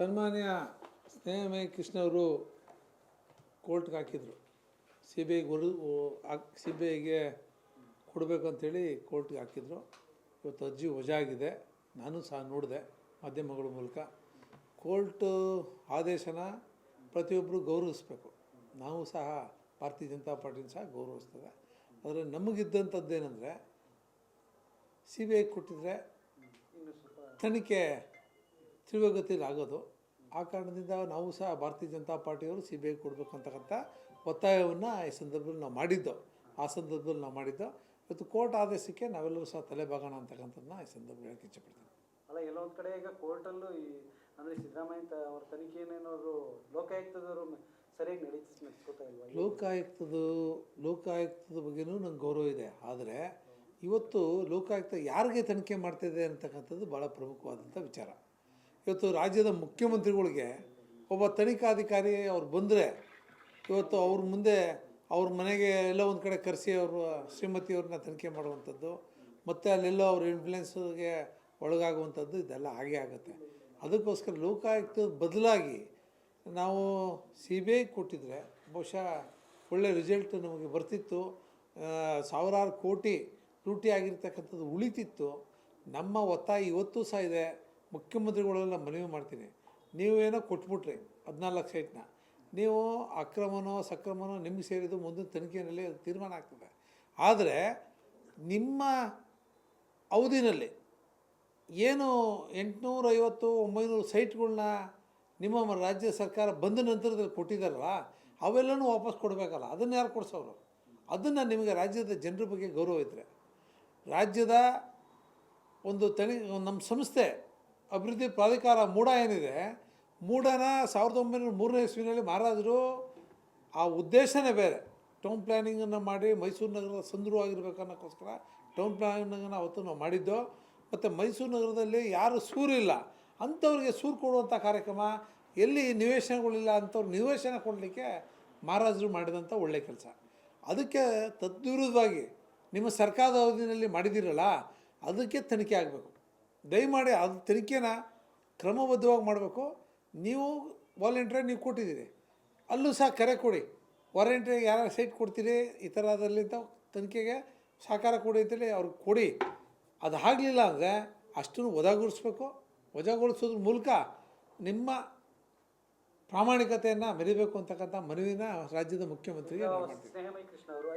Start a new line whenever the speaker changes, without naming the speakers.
ಸನ್ಮಾನ್ಯ ಸ್ನೇಹಮಯ ಕೃಷ್ಣ ಅವರು ಕೋರ್ಟ್ಗೆ ಹಾಕಿದರು. ಸಿ ಬಿ ಐಗೆ ಕೊಡಬೇಕು ಅಂಥೇಳಿ ಕೋರ್ಟ್ಗೆ ಹಾಕಿದರು. ಇವತ್ತು ಅರ್ಜಿ ವಜಾ ಆಗಿದೆ. ನಾನು ಸಹ ನೋಡಿದೆ ಮಾಧ್ಯಮಗಳ ಮೂಲಕ. ಕೋರ್ಟು ಆದೇಶನ ಪ್ರತಿಯೊಬ್ಬರು ಗೌರವಿಸಬೇಕು. ನಾವು ಸಹ ಭಾರತೀಯ ಜನತಾ ಪಾರ್ಟಿನ ಸಹ ಗೌರವಿಸ್ತದೆ. ಆದರೆ ನಮಗಿದ್ದಂಥದ್ದೇನೆಂದರೆ ಸಿ ಬಿ ಐ ಕೊಟ್ಟಿದ್ರೆ ತನಿಖೆ ತೀವ್ರಗತಿಯಲ್ಲಿ ಆಗೋದು. ಆ ಕಾರಣದಿಂದ ನಾವು ಸಹ ಭಾರತೀಯ ಜನತಾ ಪಾರ್ಟಿಯವರು ಸಿ ಬಿ ಐ ಕೊಡಬೇಕಂತಕ್ಕಂಥ ಒತ್ತಾಯವನ್ನು ಈ ಸಂದರ್ಭದಲ್ಲಿ ನಾವು ಮಾಡಿದ್ದು. ಇವತ್ತು ಕೋರ್ಟ್ ಆದೇಶಕ್ಕೆ ನಾವೆಲ್ಲರೂ ಸಹ ತಲೆಬಾಗೋಣ ಅಂತಕ್ಕಂಥದ್ದನ್ನ ಈ ಸಂದರ್ಭದಲ್ಲಿ ಹೇಳಕ್ಕೆ ಇಚ್ಛೆಪಡ್ತೀನಿ.
ಅಲ್ಲ, ಎಲ್ಲೊಂದು ಕಡೆ ಈಗ ಕೋರ್ಟಲ್ಲೂ ಅಂದರೆ ಸಿದ್ದರಾಮಯ್ಯ ಅವ್ರ ತನಿಖೆನೇನಾದ್ರು ಲೋಕಾಯುಕ್ತದವರು ಸರಿಯಾಗಿ ನಡೆಸ್ಕೋತಾ ಇಲ್ವಾ?
ಲೋಕಾಯುಕ್ತದ ಬಗ್ಗೆನೂ ನಂಗೆ ಗೌರವ ಇದೆ. ಆದರೆ ಇವತ್ತು ಲೋಕಾಯುಕ್ತ ಯಾರಿಗೆ ತನಿಖೆ ಮಾಡ್ತಿದೆ ಅಂತಕ್ಕಂಥದ್ದು ಭಾಳ ಪ್ರಮುಖವಾದಂಥ ವಿಚಾರ. ಇವತ್ತು ರಾಜ್ಯದ ಮುಖ್ಯಮಂತ್ರಿಗಳಿಗೆ ಒಬ್ಬ ತನಿಖಾಧಿಕಾರಿ ಅವ್ರು ಬಂದರೆ ಇವತ್ತು ಅವ್ರ ಮುಂದೆ ಅವ್ರ ಮನೆಗೆ ಎಲ್ಲೋ ಒಂದು ಕಡೆ ಕರೆಸಿ ಅವರು ಶ್ರೀಮತಿಯವ್ರನ್ನ ತನಿಖೆ ಮಾಡುವಂಥದ್ದು, ಮತ್ತು ಅಲ್ಲೆಲ್ಲೋ ಅವ್ರ ಇನ್ಫ್ಲುಯೆನ್ಸ್ಗೆ ಒಳಗಾಗುವಂಥದ್ದು ಇದೆಲ್ಲ ಹಾಗೇ ಆಗುತ್ತೆ. ಅದಕ್ಕೋಸ್ಕರ ಲೋಕಾಯುಕ್ತದ ಬದಲಾಗಿ ನಾವು ಸಿ ಬಿ ಐ ಕೊಟ್ಟಿದ್ರೆ ಬಹುಶಃ ಒಳ್ಳೆಯ ರಿಸಲ್ಟ್ ನಮಗೆ ಬರ್ತಿತ್ತು. ಸಾವಿರಾರು ಕೋಟಿ ಲೂಟಿ ಆಗಿರ್ತಕ್ಕಂಥದ್ದು ಉಳಿತಿತ್ತು. ನಮ್ಮ ಒತ್ತಾಯ ಇವತ್ತೂ ಸಹ ಇದೆ. ಮುಖ್ಯಮಂತ್ರಿಗಳೆಲ್ಲ ಮನವಿ ಮಾಡ್ತೀನಿ, ನೀವೇನೋ ಕೊಟ್ಬಿಟ್ರಿ 14 ಲಕ್ಷ ಇಟ್ಟನ್ನ, ನೀವು ಅಕ್ರಮನೋ ಸಕ್ರಮನೋ ನಿಮ್ಗೆ ಸೇರಿದ್ದು ಮುಂದಿನ ತನಿಖೆಯಲ್ಲಿ ಅದು ತೀರ್ಮಾನ ಆಗ್ತದೆ. ಆದರೆ ನಿಮ್ಮ ಅವಧಿನಲ್ಲಿ ಏನು 850-900 ಸೈಟ್ಗಳನ್ನ ನಿಮ್ಮ ರಾಜ್ಯ ಸರ್ಕಾರ ಬಂದ ನಂತರದಲ್ಲಿ ಕೊಟ್ಟಿದ್ದಾರಲ್ಲ, ಅವೆಲ್ಲನೂ ವಾಪಸ್ ಕೊಡಬೇಕಲ್ಲ. ಅದನ್ನು ಯಾರು ಕೊಡಿಸೋರು? ಅದನ್ನು ನಿಮಗೆ ರಾಜ್ಯದ ಜನರ ಬಗ್ಗೆ ಗೌರವ ಇದ್ದರೆ, ರಾಜ್ಯದ ಒಂದು ನಮ್ಮ ಸಂಸ್ಥೆ ಅಭಿವೃದ್ಧಿ ಪ್ರಾಧಿಕಾರ ಮೂಡ ಏನಿದೆ, ಮೂಡನ 1903ನೇ ಇಸ್ವಿನಲ್ಲಿ ಮಹಾರಾಜರು ಆ ಉದ್ದೇಶನೇ ಬೇರೆ, ಟೌನ್ ಪ್ಲ್ಯಾನಿಂಗನ್ನು ಮಾಡಿ ಮೈಸೂರು ನಗರದ ಸುಂದರವಾಗಿರ್ಬೇಕು ಅನ್ನೋಕ್ಕೋಸ್ಕರ ಟೌನ್ ಪ್ಲ್ಯಾನಿಂಗನ್ನು ಅವತ್ತು ನಾವು ಮಾಡಿದ್ದು. ಮತ್ತು ಮೈಸೂರು ನಗರದಲ್ಲಿ ಯಾರು ಸೂರಿಲ್ಲ ಅಂಥವ್ರಿಗೆ ಸೂರು ಕೊಡುವಂಥ ಕಾರ್ಯಕ್ರಮ, ಎಲ್ಲಿ ನಿವೇಶನಗಳಿಲ್ಲ ಅಂಥವ್ರು ನಿವೇಶನ ಕೊಡಲಿಕ್ಕೆ ಮಹಾರಾಜರು ಮಾಡಿದಂಥ ಒಳ್ಳೆಯ ಕೆಲಸ. ಅದಕ್ಕೆ ತದ್ವಿರುದ್ಧವಾಗಿ ನಿಮ್ಮ ಸರ್ಕಾರದ ಅವಧಿಯಲ್ಲಿ ಮಾಡಿದ್ದೀರಲ್ಲ, ಅದಕ್ಕೆ ತನಿಖೆ ಆಗಬೇಕು. ದಯಮಾಡಿ ಅದು ತನಿಖೆನ ಕ್ರಮಬದ್ಧವಾಗಿ ಮಾಡಬೇಕು. ನೀವು ವಾಲಂಟ್ರಿಯಾಗಿ ನೀವು ಕೊಟ್ಟಿದ್ದೀರಿ, ಅಲ್ಲೂ ಸಹ ಕರೆ ಕೊಡಿ. ವಾಲಂಟ್ರಿಯಾಗಿ ಯಾರು ಸೈಟ್ ಕೊಡ್ತೀರಿ ಈ ಥರದಲ್ಲಿ ಅಂತ ತನಿಖೆಗೆ ಸಹಕಾರ ಕೊಡಿ ಅಂತೇಳಿ ಅವ್ರಿಗೆ ಕೊಡಿ. ಅದು ಆಗಲಿಲ್ಲ ಅಂದರೆ ಅಷ್ಟನ್ನು ವಜಾಗೊಳಿಸ್ಬೇಕು. ವಜಾಗೊಳಿಸೋದ್ರ ಮೂಲಕ ನಿಮ್ಮ ಪ್ರಾಮಾಣಿಕತೆಯನ್ನು ಮೆರಿಬೇಕು ಅಂತಕ್ಕಂಥ ಮನವಿನ ರಾಜ್ಯದ ಮುಖ್ಯಮಂತ್ರಿಗೆ
ಸ್ನೇಹಮಯ ಕೃಷ್ಣ ಅವರು